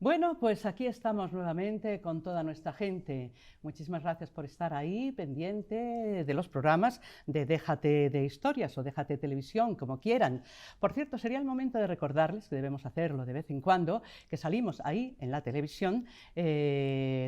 Bueno, pues aquí estamos nuevamente con toda nuestra gente. Muchísimas gracias por estar ahí, pendiente de los programas de Déjate de Historias o Déjate Televisión, como quieran. Por cierto, sería el momento de recordarles, que debemos hacerlo de vez en cuando, que salimos ahí en la televisión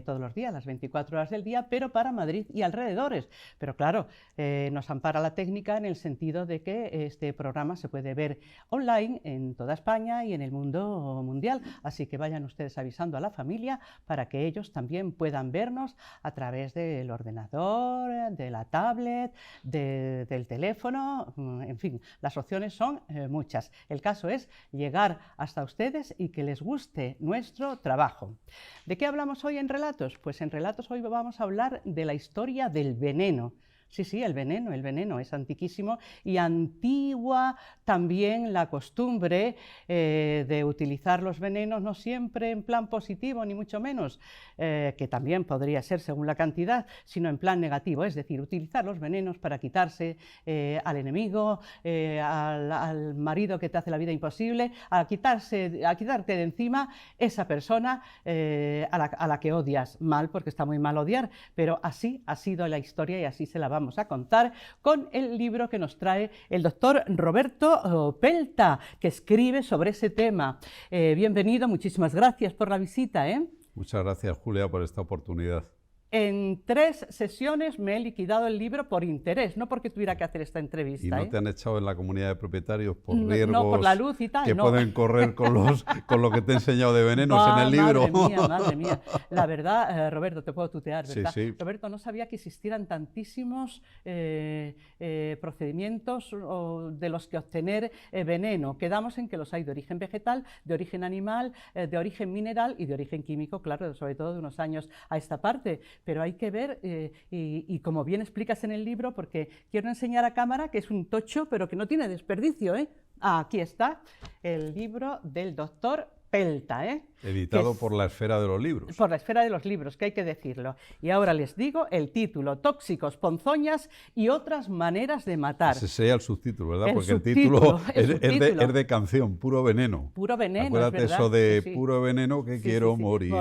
todos los días, las 24 horas del día, pero para Madrid y alrededores. Pero claro, nos ampara la técnica en el sentido de que este programa se puede ver online en toda España y en el mundo mundial. Así que vayan ustedes avisando a la familia para que ellos también puedan vernos a través del ordenador, de la tablet, del teléfono, en fin, las opciones son muchas. El caso es llegar hasta ustedes y que les guste nuestro trabajo. ¿De qué hablamos hoy en Relatos? Pues en Relatos hoy vamos a hablar de la historia del veneno. Sí, el veneno es antiquísimo y antigua también la costumbre de utilizar los venenos, no siempre en plan positivo, ni mucho menos, que también podría ser según la cantidad, sino en plan negativo, es decir, utilizar los venenos para quitarse al enemigo, al marido que te hace la vida imposible, a quitarte de encima esa persona a la que odias mal, porque está muy mal odiar, pero así ha sido la historia y así se la vamos a contar con el libro que nos trae el doctor Roberto Pelta, que escribe sobre ese tema. Bienvenido, muchísimas gracias por la visita. Muchas gracias, Julia, por esta oportunidad. En 3 sesiones me he liquidado el libro por interés, no porque tuviera que hacer esta entrevista. ¿Y no te han echado en la comunidad de propietarios por riesgos no, por la luz y tal, que no. pueden correr con lo que te he enseñado de venenos en el libro? Madre mía. La verdad, Roberto, te puedo tutear, ¿verdad? Sí. Roberto, no sabía que existieran tantísimos procedimientos de los que obtener veneno. Quedamos en que los hay de origen vegetal, de origen animal, de origen mineral y de origen químico, claro, sobre todo de unos años a esta parte. Pero hay que ver, y como bien explicas en el libro, porque quiero enseñar a cámara que es un tocho, pero que no tiene desperdicio. Aquí está el libro del doctor Pelta. Editado por La Esfera de los Libros. Por La Esfera de los Libros, que hay que decirlo. Y ahora les digo el título: Tóxicos, ponzoñas y otras maneras de matar. Ese sería el subtítulo, ¿verdad? Porque el título es de canción, Puro Veneno. Puro veneno, acuérdate, es verdad. eso de Sí. Puro veneno que quiero morir.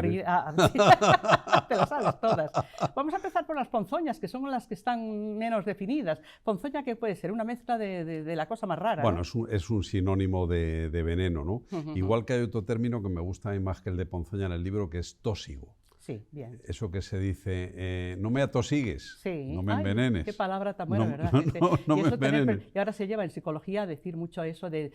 Te lo sabes todas. Vamos a empezar por las ponzoñas, que son las que están menos definidas. Ponzoña, ¿qué puede ser? Una mezcla de la cosa más rara. Bueno, ¿no? es un sinónimo de veneno, ¿no? Igual que hay otro término que me gusta a mí más que el de ponzoña en el libro, que es tósigo. Sí, bien. Eso que se dice, no me atosigues, sí. no me envenenes. Qué palabra tan buena, ¿verdad? No me envenenes. Y ahora se lleva en psicología a decir mucho eso de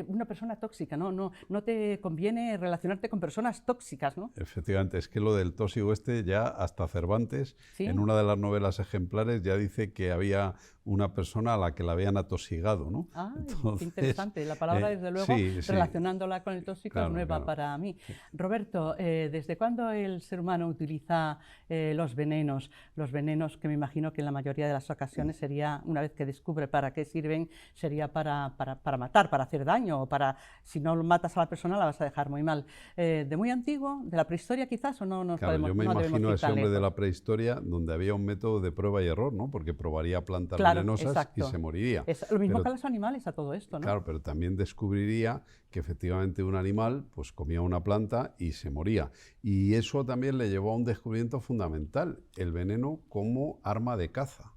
una persona tóxica, no te conviene relacionarte con personas tóxicas, ¿no? Efectivamente, es que lo del tósigo ya hasta Cervantes, ¿sí? En una de las novelas ejemplares ya dice que había una persona a la que la habían atosigado, ¿no? Entonces, qué interesante. La palabra, desde luego, relacionándola con el tóxico, es nueva para mí. Sí. Roberto, ¿desde cuándo el ser humano utiliza los venenos? Los venenos que me imagino que en la mayoría de las ocasiones sería, una vez que descubre para qué sirven, sería para matar, para hacer daño, o para, si no matas a la persona, la vas a dejar muy mal. ¿De muy antiguo? ¿De la prehistoria quizás? ¿O no nos podemos? Yo me imagino a ese hombre de la prehistoria donde había un método de prueba y error, ¿no? Porque probaría plantas venenosas y se moriría. Es lo mismo que a los animales, a todo esto, ¿no? Claro, pero también descubriría que efectivamente un animal pues comía una planta y se moría. Y eso también le llevó a un descubrimiento fundamental: el veneno como arma de caza.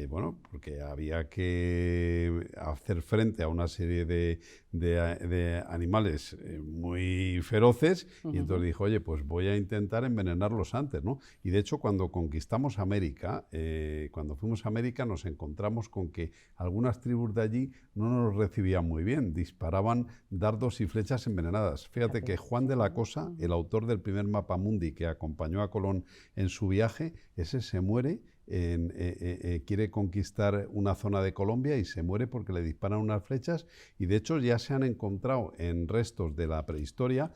Bueno, porque había que hacer frente a una serie de animales muy feroces, y entonces dijo, oye, pues voy a intentar envenenarlos antes, ¿no? Y de hecho, cuando conquistamos América, cuando fuimos a América, nos encontramos con que algunas tribus de allí no nos recibían muy bien, disparaban dardos y flechas envenenadas. Fíjate que Juan de la Cosa, el autor del primer mapa mundi que acompañó a Colón en su viaje, ese se muere. Quiere conquistar una zona de Colombia y se muere porque le disparan unas flechas, y de hecho ya se han encontrado en restos de la prehistoria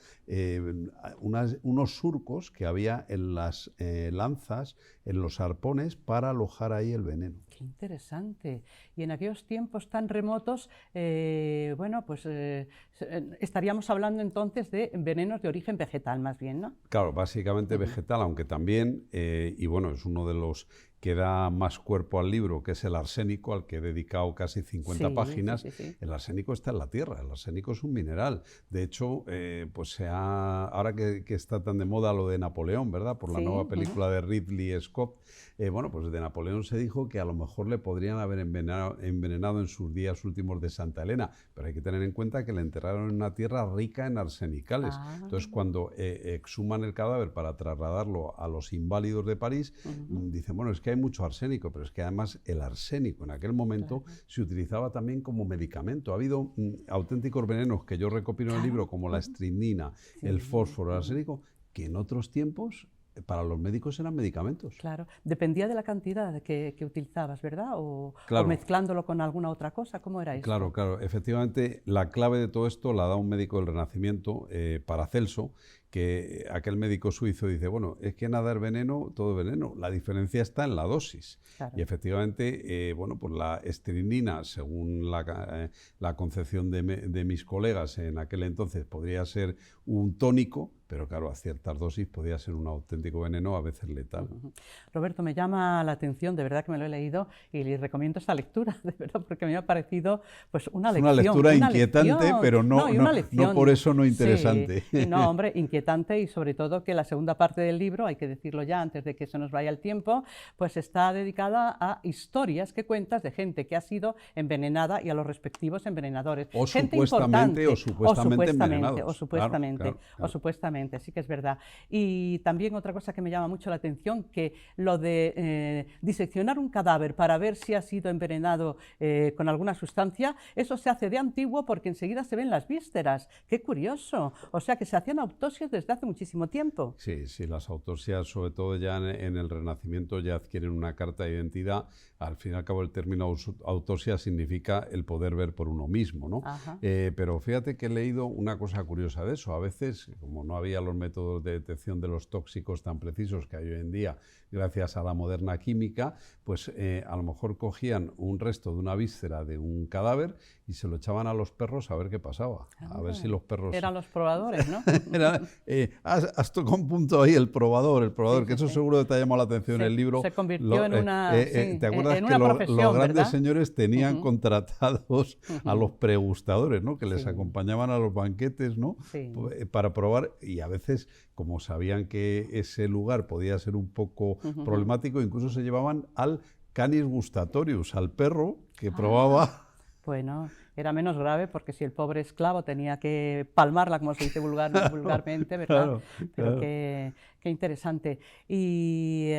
unos surcos que había en las lanzas, en los arpones, para alojar ahí el veneno. Qué interesante. Y en aquellos tiempos tan remotos, bueno, pues estaríamos hablando entonces de venenos de origen vegetal, más bien, ¿no? Claro, básicamente Ujú. vegetal, aunque también, y bueno, es uno de los que da más cuerpo al libro, que es el arsénico, al que he dedicado casi 50 Sí, sí, páginas. sí, sí. El arsénico está en la tierra, el arsénico es un mineral. De hecho, pues ahora que está tan de moda lo de Napoleón, ¿verdad? Por la Sí, nueva ujú. película de Ridley Scott, bueno, pues de Napoleón se dijo que a lo mejor le podrían haber envenenado en sus días últimos de Santa Elena, pero hay que tener en cuenta que le enterraron en una tierra rica en arsenicales. Ah, Entonces, cuando exhuman el cadáver para trasladarlo a los inválidos de París, ujú, dicen, bueno, es que hay mucho arsénico, pero es que además el arsénico en aquel momento claro, se utilizaba también como medicamento. Ha habido auténticos venenos que yo recopilo en el libro, claro. como la Ujú. estrinina, el Sí, fósforo, el ujú. arsénico, que en otros tiempos para los médicos eran medicamentos. Claro, dependía de la cantidad que utilizabas, ¿verdad? O Claro, mezclándolo con alguna otra cosa, ¿cómo era claro, esto? claro. Efectivamente, la clave de todo esto la da un médico del Renacimiento, Paracelso, que aquel médico suizo dice, bueno, es que nada es veneno, todo es veneno. La diferencia está en la dosis. Y Claro. efectivamente, bueno, pues la estrinina, según la concepción de mis colegas en aquel entonces, podría ser un tónico, pero claro, a ciertas dosis podía ser un auténtico veneno, a veces letal. Ujú. Roberto, me llama la atención, de verdad que me lo he leído y le recomiendo esta lectura, de verdad, porque me ha parecido pues Es una lectura una inquietante, lección, pero no, y una no por lección, eso no sí, interesante. y no, hombre, inquietante y sobre todo que la segunda parte del libro, hay que decirlo ya antes de que se nos vaya el tiempo, pues está dedicada a historias que cuentas de gente que ha sido envenenada y a los respectivos envenenadores. Gente O importante, supuestamente o envenenados. Claro, supuestamente, claro, o claro. supuestamente, sí que es verdad. Y también otra cosa que me llama mucho la atención, que lo de diseccionar un cadáver para ver si ha sido envenenado con alguna sustancia, eso se hace de antiguo porque enseguida se ven las vísceras. ¡Qué curioso! O sea que se hacían autopsias desde hace muchísimo tiempo. Sí, sí, las autopsias, sobre todo ya en el Renacimiento, ya adquieren una carta de identidad. Al fin y al cabo, el término autopsia significa el poder ver por uno mismo, ¿no? Ajá. Pero fíjate que he leído una cosa curiosa de eso. A veces, como no había los métodos de detección de los tóxicos tan precisos que hay hoy en día, gracias a la moderna química, pues a lo mejor cogían un resto de una víscera de un cadáver y se lo echaban a los perros a ver qué pasaba. A ver si Anda. los perros... Eran los probadores, ¿no? Era, has tocado un punto ahí, el probador, Sí, que sí, eso sí. seguro que te ha llamado la atención el libro. Se convirtió en una, sí, ¿Te acuerdas en que una los profesión, grandes ¿verdad? señores tenían Ujú, contratados a ujú. los pregustadores, ¿no? Que les Sí, acompañaban a los banquetes, ¿no? sí. Para probar, y a veces, como sabían que ese lugar podía ser un poco Ujú, ujú. problemático, incluso se llevaban al canis gustatorius, al perro que Ah, probaba. bueno, era menos grave porque si el pobre esclavo tenía que palmarla, como se dice Claro, vulgarmente, ¿verdad? claro, Pero claro. qué interesante. Y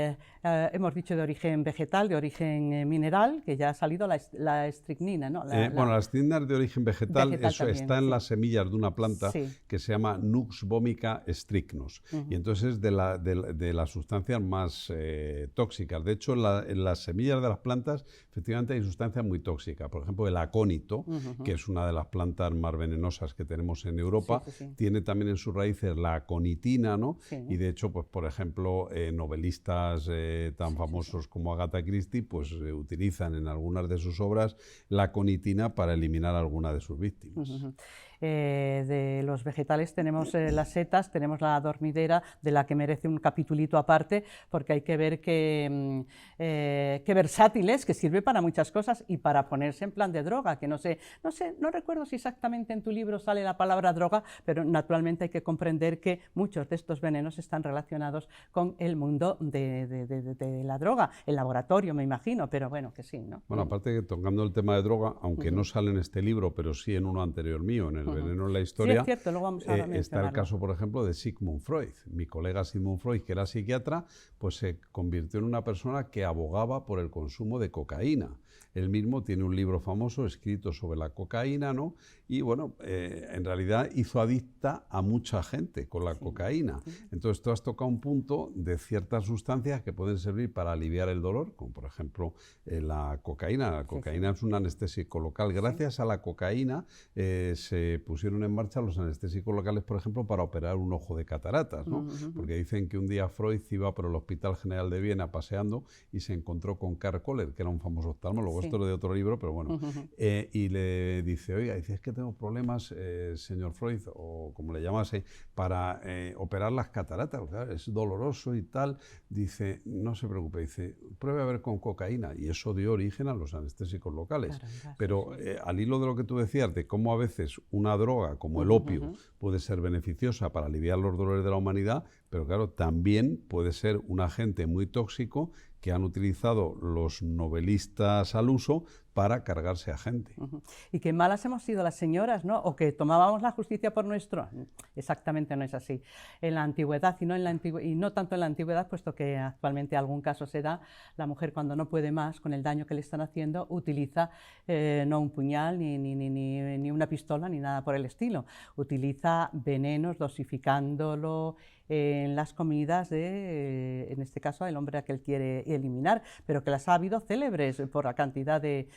hemos dicho de origen vegetal, de origen mineral, que ya ha salido la estricnina, ¿no? Bueno, las tiendas de origen vegetal, Vegetal eso también, está en sí. las semillas de una planta Sí. que se llama Nux vomica strychnus. Y Ujú. entonces es de las sustancias más tóxicas. De hecho, en las semillas de las plantas, efectivamente hay sustancias muy tóxicas. Por ejemplo, el acónito, Ujú, que ujú. es una de las plantas más venenosas que tenemos en Sí, Europa, sí, sí. tiene también en sus raíces la aconitina, ¿no? Y Sí, de hecho, pues por ejemplo, novelistas tan sí, sí, sí. famosos como Agatha Christie, pues utilizan en algunas de sus obras la conitina para eliminar alguna de sus víctimas. Ujú, ujú. De los vegetales tenemos las setas, tenemos la dormidera, de la que merece un capitulito aparte, porque hay que ver qué versátil es, que sirve para muchas cosas y para ponerse en plan de droga, que no recuerdo si exactamente en tu libro sale la palabra droga, pero naturalmente hay que comprender que muchos de estos venenos están relacionados con el mundo de la droga, el laboratorio, me imagino, pero bueno, que sí, ¿no? Bueno, aparte que tocando el tema de droga, aunque no Ujú, sale en este libro, pero sí en uno anterior mío, en El ujú. veneno en la Sí, es historia, cierto, luego vamos a está el mencionarlo. caso, por ejemplo, de Sigmund Freud. Mi colega Sigmund Freud, que era psiquiatra, pues se convirtió en una persona que abogaba por el consumo de cocaína. Él mismo tiene un libro famoso escrito sobre la cocaína, ¿no? Y bueno, en realidad hizo adicta a mucha gente con la cocaína. Entonces tú has tocado un punto de ciertas sustancias que pueden servir para aliviar el dolor, como por ejemplo la cocaína. La cocaína es un anestésico local. Gracias a la cocaína se pusieron en marcha los anestésicos locales, por ejemplo, para operar un ojo de cataratas, ¿no? Porque dicen que un día Freud iba por el Hospital General de Viena paseando y se encontró con Karl Kohler, que era un famoso oftalmólogo, esto es de otro libro, pero bueno, y le dice, oiga, dice, es que tengo problemas, señor Freud, o como le llamase, para operar las cataratas, claro, es doloroso y tal. Dice, no se preocupe, dice, pruebe a ver con cocaína, y eso dio origen a los anestésicos locales. Claro, pero al hilo de lo que tú decías, de cómo a veces una droga como el opio puede ser beneficiosa para aliviar los dolores de la humanidad, pero claro, también puede ser un agente muy tóxico que han utilizado los novelistas al uso para cargarse a gente. Y qué malas hemos sido las señoras, ¿no? O que tomábamos la justicia por nuestro... Exactamente no es así. En la antigüedad, y no tanto en la antigüedad, puesto que actualmente algún caso se da, la mujer cuando no puede más con el daño que le están haciendo, utiliza no un puñal, ni una pistola, ni nada por el estilo. Utiliza venenos, dosificándolo en las comidas de, en este caso, el hombre a que él quiere eliminar, pero que las ha habido célebres por la cantidad de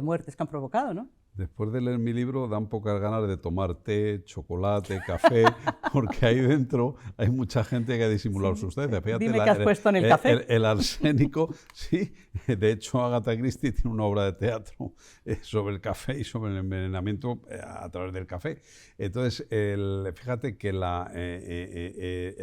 muertes que han provocado, ¿no? Después de leer mi libro dan pocas ganas de tomar té, chocolate, café, porque ahí dentro hay mucha gente que ha disimulado sustancias. Fíjate, dime qué has puesto en el café. El arsénico, sí. De hecho, Agatha Christie tiene una obra de teatro sobre el café y sobre el envenenamiento a través del café. Entonces, fíjate que el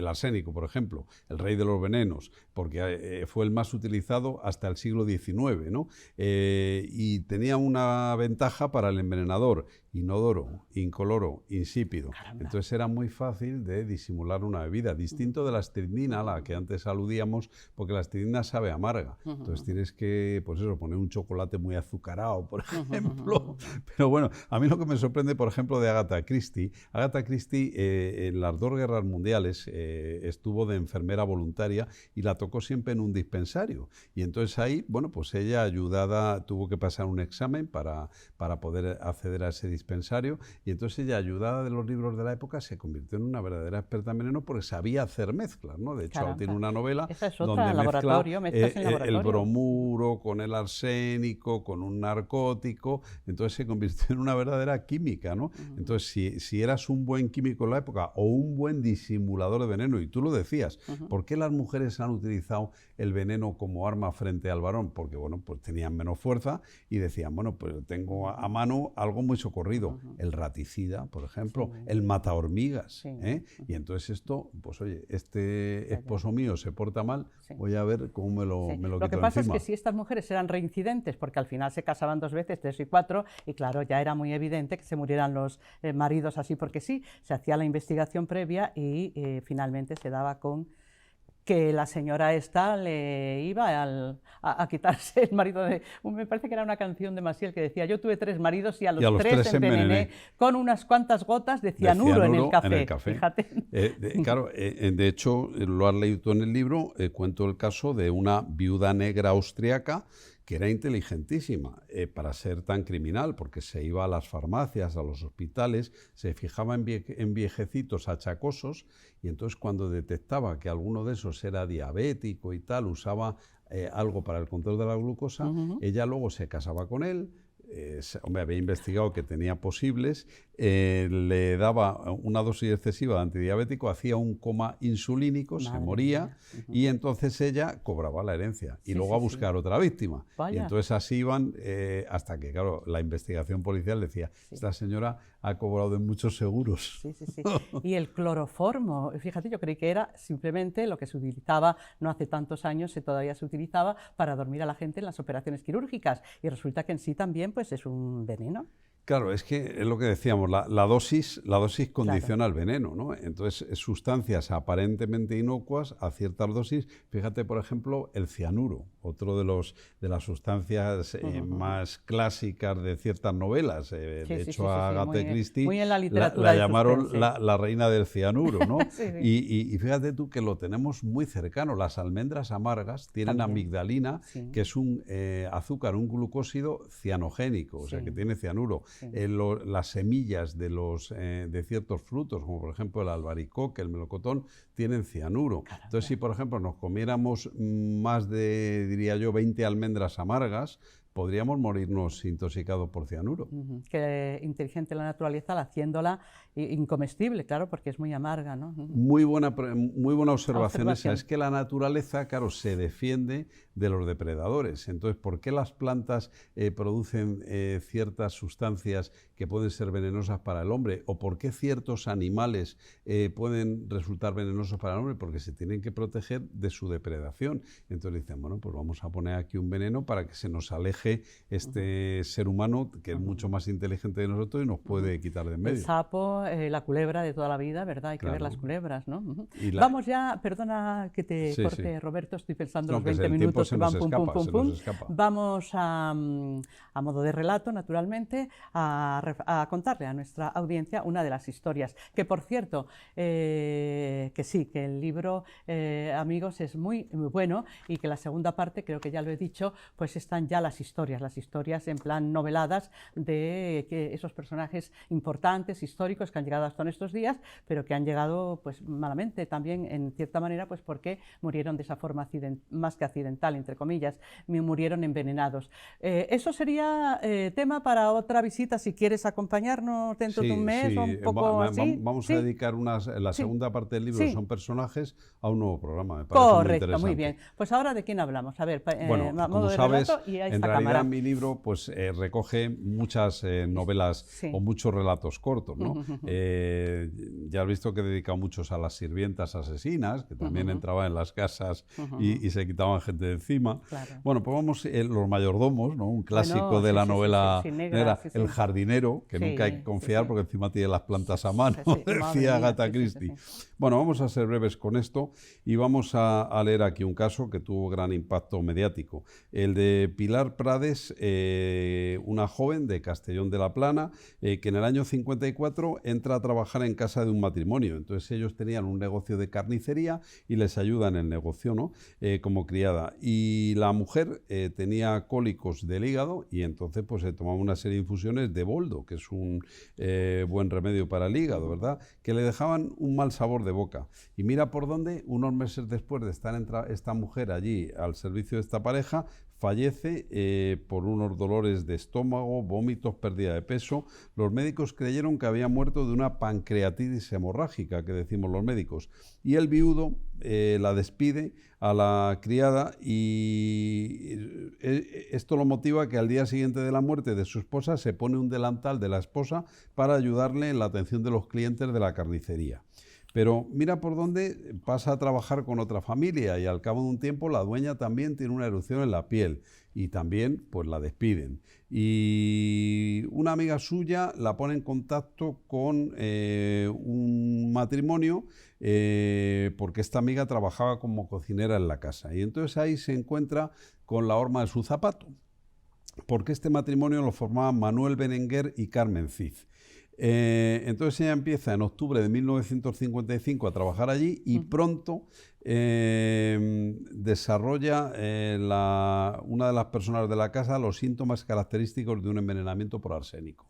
arsénico, por ejemplo, el rey de los venenos, porque fue el más utilizado hasta el siglo XIX, ¿no? Y tenía una ventaja para el envenenador: inodoro, incoloro, insípido. Caramba. Entonces era muy fácil de disimular una bebida, distinto de la estricnina, a la que antes aludíamos, porque la estricnina sabe amarga. Entonces tienes que, pues eso, poner un chocolate muy azucarado, por ejemplo. Pero bueno, a mí lo que me sorprende, por ejemplo, de Agatha Christie, en las dos guerras mundiales estuvo de enfermera voluntaria y la tocó siempre en un dispensario. Y entonces ahí, bueno, pues ella ayudada, tuvo que pasar un examen para poder acceder a ese dispensario, y entonces ella, ayudada de los libros de la época, se convirtió en una verdadera experta en veneno porque sabía hacer mezclas, ¿no? De hecho, tiene una novela donde mezcla el bromuro con el arsénico, con un narcótico, entonces se convirtió en una verdadera química, ¿no? Entonces, si eras un buen químico en la época o un buen disimulador de veneno, y tú lo decías, ¿por qué las mujeres han utilizado el veneno como arma frente al varón? Porque, bueno, pues tenían menos fuerza y decían, bueno, pues tengo a mano algo muy socorrido, el raticida, por ejemplo, el mata hormigas, y entonces esto, pues oye, este esposo mío se porta mal, voy a ver cómo me lo quito Lo que pasa encima. es que si estas mujeres eran reincidentes, porque al final se casaban 2 veces, 3 y 4, y claro, ya era muy evidente que se murieran los maridos así porque sí, se hacía la investigación previa y finalmente se daba con que la señora esta le iba a quitarse el marido de... Me parece que era una canción de Maciel que decía, yo tuve 3 maridos y a los tres envenené con unas cuantas gotas de cianuro en el café. Fíjate. Claro, de hecho, lo has leído tú en el libro, cuento el caso de una viuda negra austriaca que era inteligentísima para ser tan criminal, porque se iba a las farmacias, a los hospitales, se fijaba en viejecitos achacosos, y entonces cuando detectaba que alguno de esos era diabético y tal, usaba algo para el control de la glucosa, ella luego se casaba con él, había investigado que tenía posibles, le daba una dosis excesiva de antidiabético, hacía un coma insulínico, se moría, y entonces ella cobraba la herencia y luego a buscar otra víctima. Vaya. Y entonces así iban hasta que, claro, la investigación policial decía, esta señora ha cobrado de muchos seguros. Y el cloroformo, fíjate, yo creí que era simplemente lo que se utilizaba no hace tantos años, todavía se utilizaba para dormir a la gente en las operaciones quirúrgicas, y resulta que en sí también pues es un veneno. Claro, es que es lo que decíamos, la dosis condiciona Claro. el veneno, ¿no? Entonces, sustancias aparentemente inocuas a ciertas dosis, fíjate, por ejemplo, el cianuro, otro de las sustancias Ujú, ujú. más clásicas de ciertas novelas. Sí, De sí, hecho, sí, sí, a sí, Agatha Christie muy en la la literatura de llamaron suspense. la reina del cianuro, ¿no? Sí, sí, Y fíjate tú que lo tenemos muy cercano. Las almendras amargas tienen también. amigdalina, Sí, que es un azúcar, un glucósido cianogénico, o sea, que sí, tiene cianuro. sí. Las semillas de ciertos frutos, como por ejemplo el albaricoque, el melocotón, tienen cianuro. Entonces, Caramba. si por ejemplo nos comiéramos más de, diría yo, 20 almendras amargas, podríamos morirnos intoxicados por cianuro. Ujú. Qué inteligente la naturaleza al haciéndola incomestible, claro, porque es muy amarga, ¿no? Ujú. Muy buena observación esa. Es Observación. que la naturaleza, claro, se defiende de los depredadores. Entonces, ¿por qué las plantas producen ciertas sustancias que pueden ser venenosas para el hombre? ¿O por qué ciertos animales pueden resultar venenosos para el hombre? Porque se tienen que proteger de su depredación. Entonces dicen, bueno, pues vamos a poner aquí un veneno para que se nos aleje Ujú, este ser humano que es mucho ujú, más inteligente de nosotros y nos ujú. puede quitar de en El medio. sapo, la culebra de toda la vida, ¿verdad? Hay que ver las Claro. culebras, ¿no? Ujú. Y la, Vamos ya, perdona que te sí, sí. corte, Roberto, estoy pensando No, los que 20 el tiempo minutos se que nos van pum, pum, escapa, pum, se nos pum. escapa. Vamos a modo de relato, naturalmente, a contarle a nuestra audiencia una de las historias. Que, por cierto, que sí, que el libro, amigos, es muy, muy bueno y que la segunda parte, creo que ya lo he dicho, pues están ya las historias en plan noveladas de esos personajes importantes, históricos, que han llegado hasta nuestros días, pero que han llegado pues malamente también, en cierta manera, pues porque murieron de esa forma más que accidental, entre comillas, murieron envenenados. Eso sería tema para otra visita, si quieres acompañarnos dentro de un Sí, mes o un sí, poco así. vamos a Sí, dedicar la sí, segunda parte del libro, que son sí. personajes, a un nuevo programa. Me parece muy Correcto, muy interesante. bien. Pues ahora de quién hablamos. A ver, Bueno, a como modo de sabes, relato y a en esta realidad cámara. mi libro pues, recoge muchas novelas o Sí. muchos relatos cortos, ¿no? Ya has visto que he dedicado muchos a las sirvientas asesinas, que también entraban en las casas y se quitaban gente de encima. Claro. Bueno, pues vamos, los mayordomos, ¿no? Un clásico Bueno, de sí, la sí, sí, sí, novela sí, negra, negra, sí, el sí. jardinero, que nunca hay que Sí, sí, confiar sí. porque encima tiene las plantas a mano, Sí, sí, madre decía mía, Agatha sí, sí, sí, Christie. sí. Bueno, vamos a ser breves con esto y vamos a leer aquí un caso que tuvo gran impacto mediático. El de Pilar Prades, una joven de Castellón de la Plana, que en el año 54 entra a trabajar en casa de un matrimonio. Entonces ellos tenían un negocio de carnicería y les ayuda en el negocio, ¿no? Como criada. Y la mujer tenía cólicos del hígado y entonces pues se tomaba una serie de infusiones de boldo, que es un buen remedio para el hígado, ¿verdad? Que le dejaban un mal sabor de boca. Y mira por dónde, unos meses después de estar esta mujer allí al servicio de esta pareja, fallece por unos dolores de estómago, vómitos, pérdida de peso. Los médicos creyeron que había muerto de una pancreatitis hemorrágica, que decimos los médicos. Y el viudo la despide a la criada y esto lo motiva que al día siguiente de la muerte de su esposa se pone un delantal de la esposa para ayudarle en la atención de los clientes de la carnicería. Pero mira por dónde pasa a trabajar con otra familia y al cabo de un tiempo la dueña también tiene una erupción en la piel y también pues la despiden. Y una amiga suya la pone en contacto con un matrimonio porque esta amiga trabajaba como cocinera en la casa y entonces ahí se encuentra con la horma de su zapato porque este matrimonio lo formaban Manuel Berenguer y Carmen Cid. Entonces ella empieza en octubre de 1955 a trabajar allí y pronto desarrolla una de las personas de la casa los síntomas característicos de un envenenamiento por arsénico.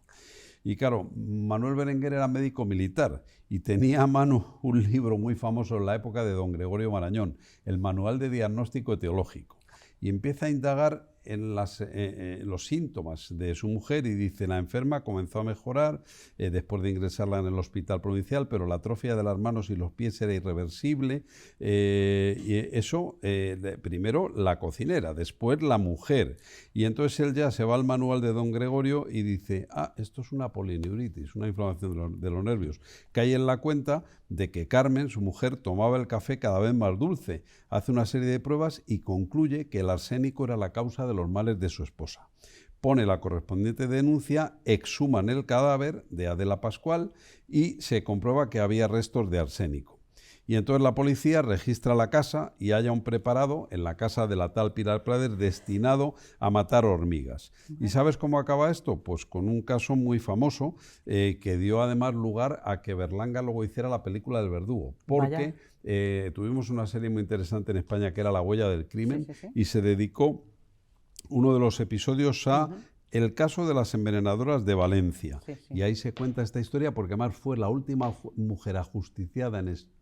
Y claro, Manuel Berenguer era médico militar y tenía a mano un libro muy famoso en la época de don Gregorio Marañón, el Manual de Diagnóstico Etiológico. Y empieza a indagar en los síntomas de su mujer y dice, la enferma comenzó a mejorar después de ingresarla en el hospital provincial, pero la atrofia de las manos y los pies era irreversible. Y eso, primero la cocinera, después la mujer. Y entonces él ya se va al manual de don Gregorio y dice, esto es una polineuritis, una inflamación de los nervios. Cae en la cuenta de que Carmen, su mujer, tomaba el café cada vez más dulce. Hace una serie de pruebas y concluye que el arsénico era la causa de los males de su esposa. pone la correspondiente denuncia, exhuman el cadáver de Adela Pascual y se comprueba que había restos de arsénico. Y entonces la policía registra la casa y halla un preparado en la casa de la tal Pilar Prades destinado a matar hormigas. ¿Y sabes cómo acaba esto? Pues con un caso muy famoso que dio además lugar a que Berlanga luego hiciera la película del verdugo, porque tuvimos una serie muy interesante en España que era La huella del crimen, y se dedicó uno de los episodios a el caso de las envenenadoras de Valencia. Y ahí se cuenta esta historia porque además fue la última mujer ajusticiada en España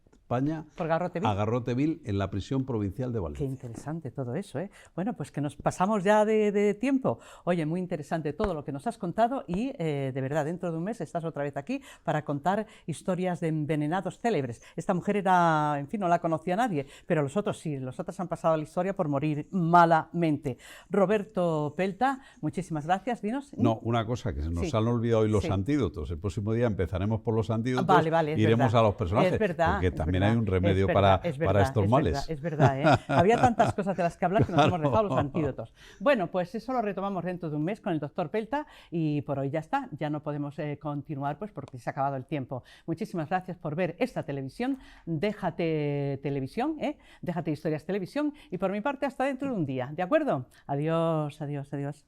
¿Por Garroteville? A Garroteville, en la prisión provincial de Valencia. Qué interesante todo eso, ¿eh? Bueno, pues que nos pasamos ya de tiempo. Oye, muy interesante todo lo que nos has contado y de verdad, dentro de un mes estás otra vez aquí para contar historias de envenenados célebres. Esta mujer era, en fin, no la conocía nadie, pero los otros sí, los otros han pasado a la historia por morir malamente. Roberto Pelta, muchísimas gracias, dinos. No, una cosa, que se nos han olvidado hoy los antídotos. El próximo día empezaremos por los antídotos y iremos a los personajes, porque también hay un remedio para estos males. Es verdad, ¿eh? Había tantas cosas de las que hablar que nos hemos dejado los antídotos. Bueno, pues eso lo retomamos dentro de un mes con el doctor Pelta y por hoy ya está, ya no podemos continuar pues porque se ha acabado el tiempo. Muchísimas gracias por ver esta televisión, Déjate Televisión, Déjate Historias Televisión, y por mi parte hasta dentro de un día, ¿de acuerdo? Adiós, adiós, adiós.